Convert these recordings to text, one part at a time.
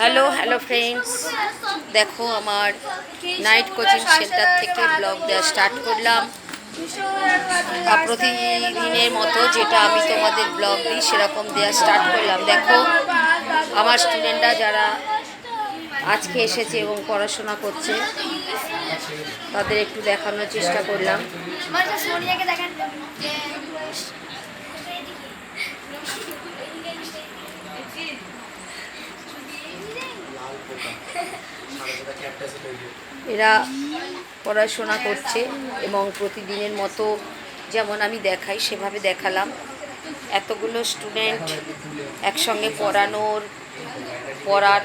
Hello friends, দেখো আমার night coaching centre থেকে ব্লগ দেওয়া স্টার্ট করলাম। প্রতিদিনের মতো যেটা আমি তোমাদের ব্লগ দিই সেরকম দেওয়া স্টার্ট করলাম। দেখো আমার স্টুডেন্টরা যারা আজকে এসেছে এবং পড়াশোনা করছে তাদের একটু দেখানোর চেষ্টা করলাম। এরা পড়াশোনা করছে এবং প্রতিদিনের মতো যেমন আমি দেখাই সেভাবে দেখালাম। এতগুলো স্টুডেন্ট একসঙ্গে পড়ার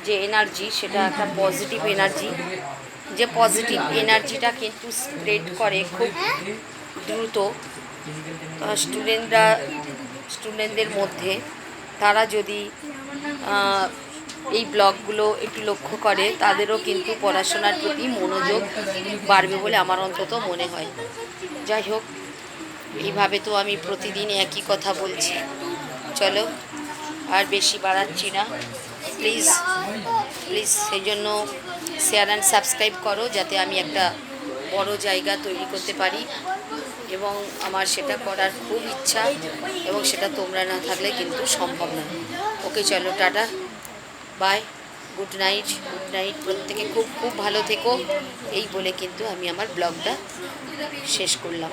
যে এনার্জি, সেটা একটা পজিটিভ এনার্জি, যে পজিটিভ এনার্জিটা কিন্তু স্প্রেড করে খুব দ্রুত স্টুডেন্টদের মধ্যে। তারা যদি এই ব্লগগুলো একটু লক্ষ্য করে তাদেরও কিন্তু পড়াশোনার প্রতি মনোযোগ বাড়বে বলে আমার অন্তত মনে হয়। যাই হোক, এইভাবে তো আমি প্রতিদিন একই কথা বলছি। চলো আর বেশি বাড়াচ্ছি না, প্লিজ সেই জন্য শেয়ার অ্যান্ড সাবস্ক্রাইব করো, যাতে আমি একটা বড় জায়গা তৈরি করতে পারি। এবং আমার সেটা করার খুব ইচ্ছা, এবং সেটা তোমরা না থাকলে কিন্তু সম্ভব না। ওকে, চলো, টাটা, বাই, গুড নাইট। প্রত্যেকে খুব খুব ভালো থেকো, এই বলে কিন্তু আমি আমার ব্লগটা শেষ করলাম।